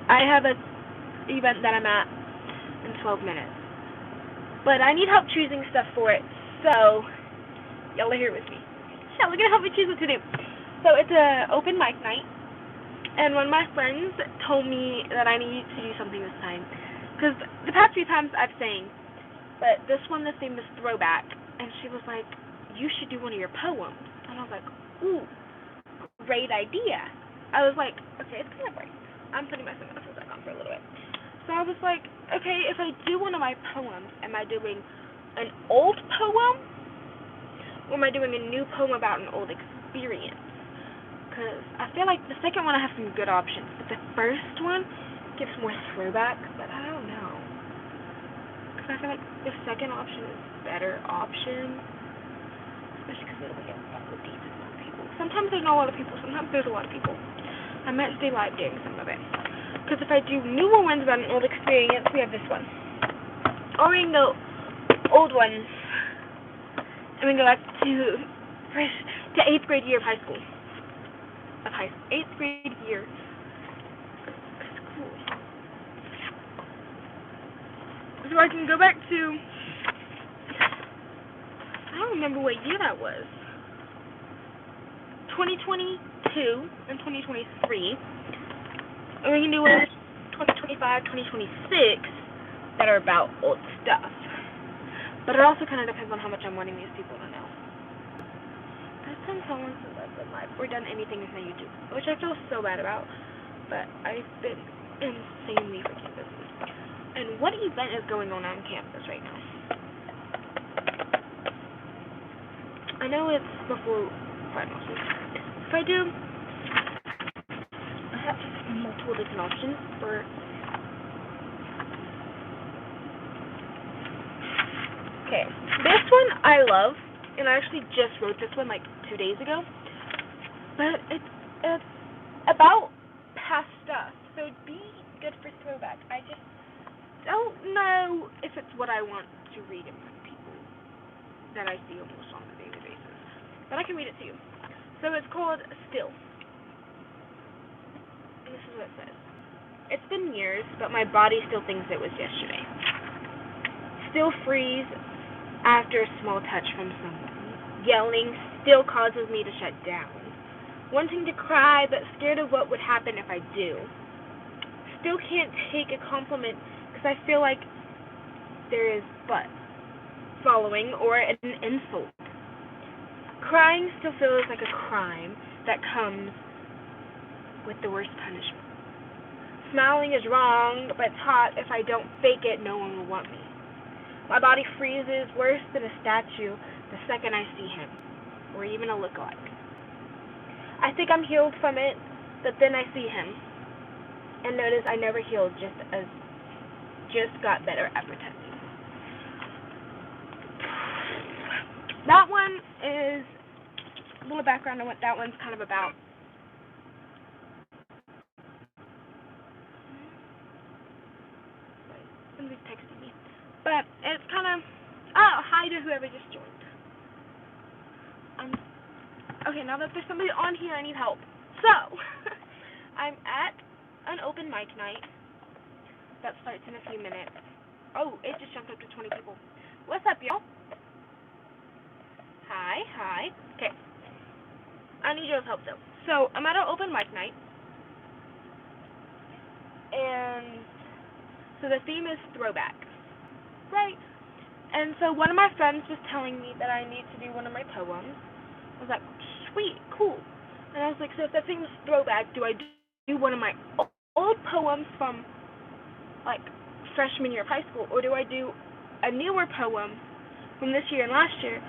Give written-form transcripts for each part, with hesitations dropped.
I have a event that I'm at in 12 minutes. But I need help choosing stuff for it, so y'all are here with me. Y'all are gonna help me choose what to do. So it's a open mic night, and one of my friends told me that I need to do something this time. Because the past few times I've sang, but this one the theme is throwback, and she was like, you should do one of your poems. And I was like, ooh, great idea. I was like, okay, it's kind of bright. I'm putting my sunglasses back on for a little bit. So I was like, okay, if I do one of my poems, am I doing an old poem, or am I doing a new poem about an old experience? Because I feel like the second one I have some good options, but the first one gives more throwback, but I don't know. Because I feel like the second option is a better option, especially because it'll get a decent amount of people. Sometimes there's not a lot of people, sometimes there's a lot of people. I might stay live during some of it. Because if I do newer ones about an old experience, we have this one. Or we can go old ones, and we can go back to 8th grade year of high school. 8th grade year. School. So I can go back to, I don't remember what year that was. 2022 and 2023. And we can do 2025, 2026 that are about old stuff. But it also kind of depends on how much I'm wanting these people to know. Last time someone says I've been live or done anything on YouTube, which I feel so bad about, but I've been insanely freaking busy. And what event is going on campus right now? I know it's before finals week. If I do, I have multiple different options for. Okay, this one I love, and I actually just wrote this one like 2 days ago. But it's about past stuff, so it'd be good for throwback. I just don't know if it's what I want to read in front of people that I see almost on a daily basis. But I can read it to you. So it's called Still. And this is what it says. It's been years, but my body still thinks it was yesterday. Still freeze after a small touch from someone. Yelling still causes me to shut down. Wanting to cry, but scared of what would happen if I do. Still can't take a compliment because I feel like there is but following or an insult. Crying still feels like a crime that comes with the worst punishment. Smiling is wrong, but it's hot. If I don't fake it, no one will want me. My body freezes worse than a statue the second I see him, or even a lookalike. I think I'm healed from it, but then I see him, and notice I never healed, just got better at pretending. That one is a little background on what that one's kind of about. Somebody's texting me. But it's kind of, oh, hi to whoever just joined. Okay, now that there's somebody on here, I need help. So, I'm at an open mic night that starts in a few minutes. Oh, it just jumped up to 20 people. What's up, y'all? Hi. Okay. I need y'all's help, though. So, I'm at an open mic night. And so the theme is throwback. Right? And so one of my friends was telling me that I need to do one of my poems. I was like, sweet, cool. And I was like, so if that theme is throwback, do I do one of my old poems from, like, freshman year of high school, or do I do a newer poem from this year and last year,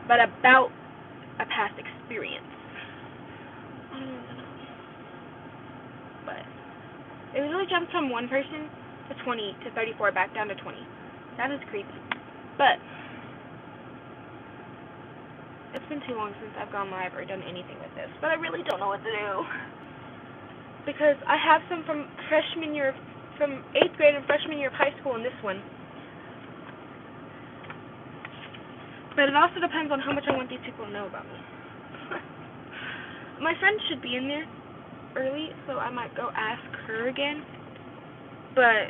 but about a past experience? I don't even know. But it really jumped from one person to 20 to 34, back down to 20. That is creepy. But it's been too long since I've gone live or done anything with this. But I really don't know what to do. Because I have some from 8th grade and freshman year of high school in this one. But it also depends on how much I want these people to know about me. My friend should be in there early, so I might go ask her again. But I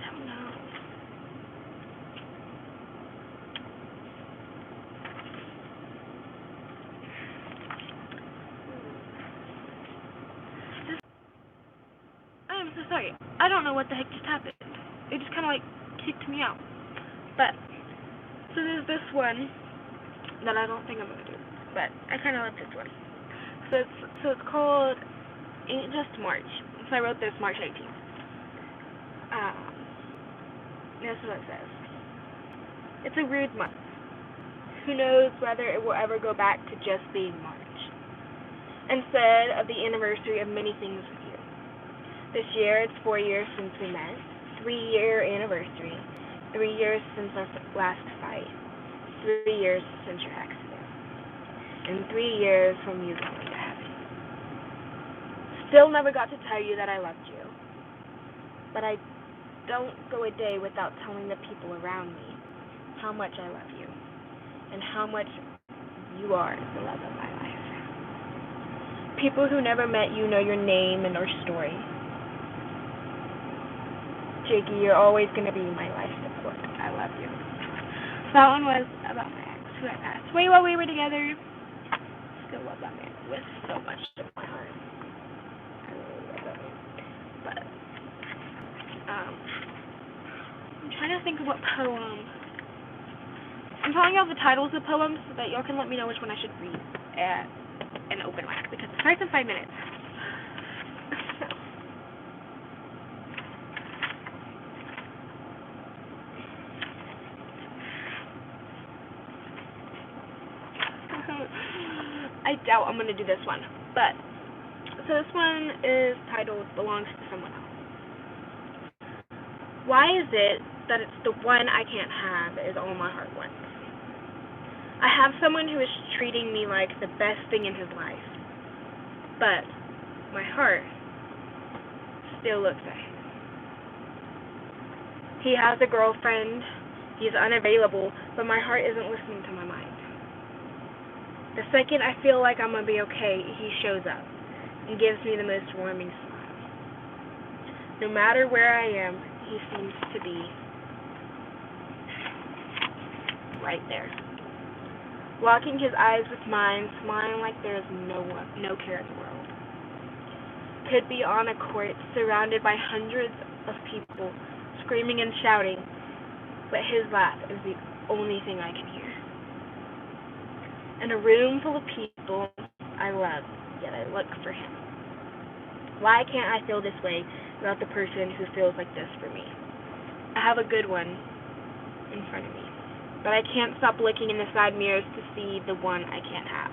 don't know. I am so sorry. I don't know what the heck just happened. It just kind of like kicked me out. But so there's this one that I don't think I'm gonna do, but I kind of love this one. So it's called Ain't Just March. So I wrote this March 18th. This is what it says. It's a rude month. Who knows whether it will ever go back to just being March, instead of the anniversary of many things with you. This year it's 4 years since we met, 3-year anniversary, 3 years since our last fight, 3 years since your accident, and 3 years from you going to heaven. Still never got to tell you that I loved you, but I don't go a day without telling the people around me how much I love you, and how much you are the love of my life. People who never met you know your name and our story. Jakey, you're always going to be my life support. I love you. That one was about my ex who I passed away while we were together. Still love that man with so much of my heart. I really love that man. But, I'm trying to think of what poem. I'm telling y'all the titles of poems so that y'all can let me know which one I should read at an open mic, because it starts in 5 minutes. I doubt I'm going to do this one, but, so this one is titled Belongs to Someone Else. Why is it that it's the one I can't have is all my heart wants? I have someone who is treating me like the best thing in his life, but my heart still looks at him. He has a girlfriend, he's unavailable, but my heart isn't listening to my mind. The second I feel like I'm going to be okay, he shows up and gives me the most warming smile. No matter where I am, he seems to be right there. Locking his eyes with mine, smiling like there is no care in the world. Could be on a court, surrounded by hundreds of people, screaming and shouting, but his laugh is the only thing I can hear. In a room full of people I love, yet I look for him. Why can't I feel this way about the person who feels like this for me? I have a good one in front of me, but I can't stop looking in the side mirrors to see the one I can't have.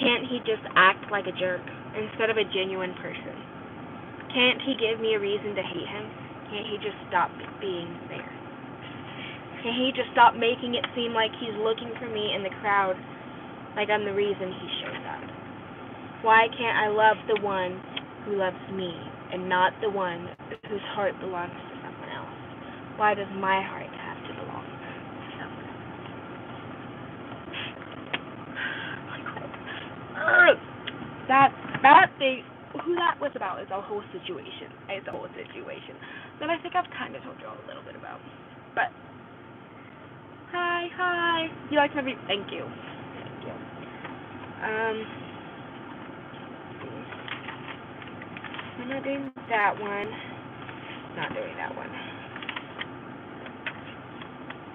Can't he just act like a jerk instead of a genuine person? Can't he give me a reason to hate him? Can't he just stop being there? Can he just stop making it seem like he's looking for me in the crowd, like I'm the reason he shows up? Why can't I love the one who loves me and not the one whose heart belongs to someone else? Why does my heart have to belong to someone else? That thing, who that was about is a whole situation. It's a whole situation that I think I've kind of told you all a little bit about. But Hi. You like my video? Thank you. I'm not doing that one. Not doing that one.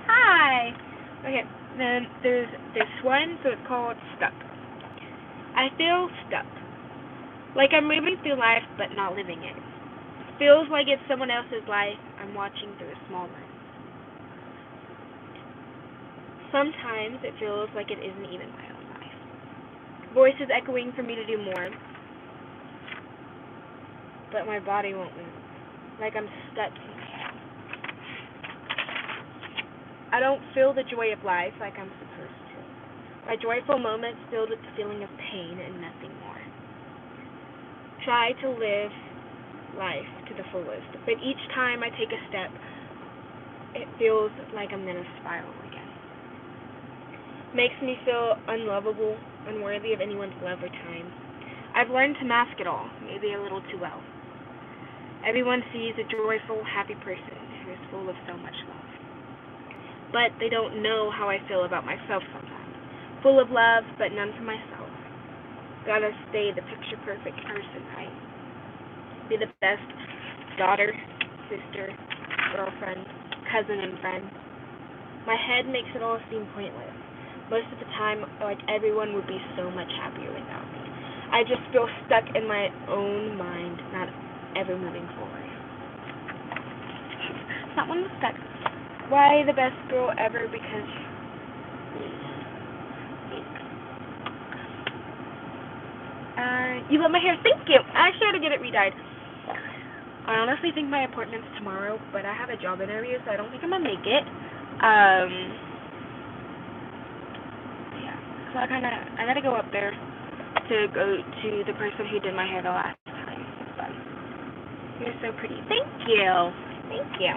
Hi. Okay, then there's this one, so it's called Stuck. I feel stuck. Like I'm moving through life, but not living it. Feels like it's someone else's life I'm watching through a small lens. Sometimes it feels like it isn't even my own life. Voices echoing for me to do more, but my body won't move, like I'm stuck in my head. I don't feel the joy of life like I'm supposed to. My joyful moments filled with the feeling of pain and nothing more. Try to live life to the fullest, but each time I take a step, it feels like I'm going to spiral again. Makes me feel unlovable, unworthy of anyone's love or time. I've learned to mask it all, maybe a little too well. Everyone sees a joyful, happy person who is full of so much love. But they don't know how I feel about myself sometimes. Full of love, but none for myself. Gotta stay the picture-perfect person, right? Be the best daughter, sister, girlfriend, cousin, and friend. My head makes it all seem pointless. Most of the time, like everyone would be so much happier without me. I just feel stuck in my own mind, not ever moving forward. That one was stuck. Why the best girl ever? Because you love my hair. Thank you. I actually had to get it re-dyed. I honestly think my appointment's tomorrow, but I have a job interview, so I don't think I'm gonna make it. Yeah. So I gotta go up there to go to the person who did my hair the last time. But you're so pretty. Thank you. Thank you.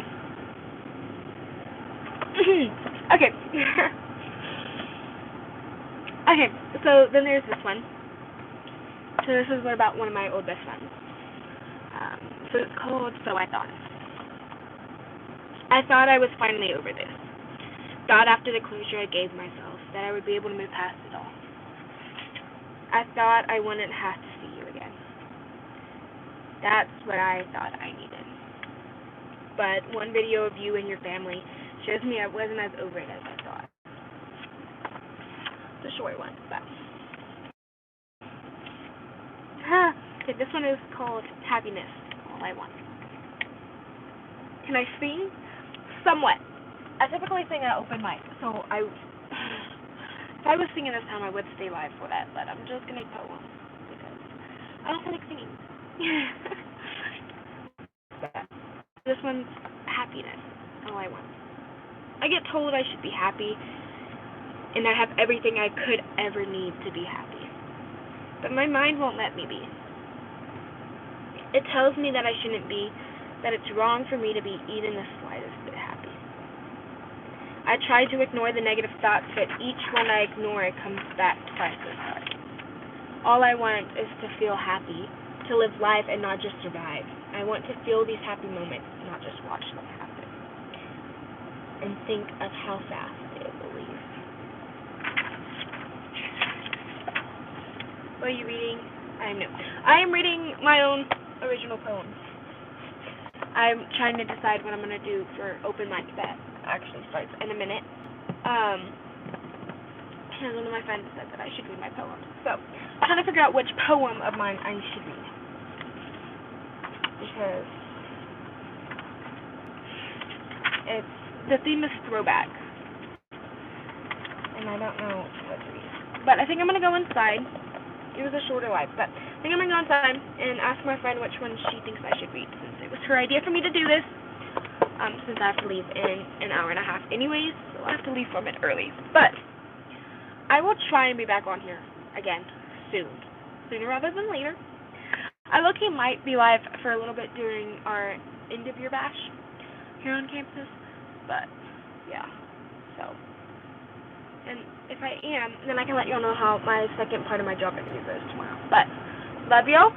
Okay. Okay. So then there's this one. So this is about one of my old best friends. So it's called So I Thought. I thought I was finally over this. Thought after the closure I gave myself that I would be able to move past it all. I thought I wouldn't have to see you again. That's what I thought I needed. But one video of you and your family shows me I wasn't as over it as I thought. It's a short one, but... Okay, this one is called Happiness, All I Want. Can I sing? Somewhat. I typically sing at open mic, so if I was singing this time, I would stay live for that, but I'm just going to poem, because I don't feel like singing. This one's happiness, all I want. I get told I should be happy, and I have everything I could ever need to be happy. But my mind won't let me be. It tells me that I shouldn't be, that it's wrong for me to be even the slightest bit happy. I try to ignore the negative thoughts, but each one I ignore comes back twice as hard. All I want is to feel happy, to live life and not just survive. I want to feel these happy moments, not just watch them happen. And think of how fast it will leave. What are you reading? I am reading my own original poems. I'm trying to decide what I'm going to do for open mic that actually starts in a minute. And one of my friends said that I should read my poems. So, I'm trying to figure out which poem of mine I should read. Because the theme is throwback. And I don't know what to read. But I think I'm going to go inside. It was a shorter life, but I think I'm going to go inside and ask my friend which one she thinks I should read, since it was her idea for me to do this, since I have to leave in an hour and a half anyways, so I have to leave from it early. But I will try and be back on here again soon, sooner rather than later. I low-key might be live for a little bit during our end-of-year bash here on campus, but yeah, so... And if I am, then I can let y'all know how my second part of my job interview goes tomorrow. But, love y'all.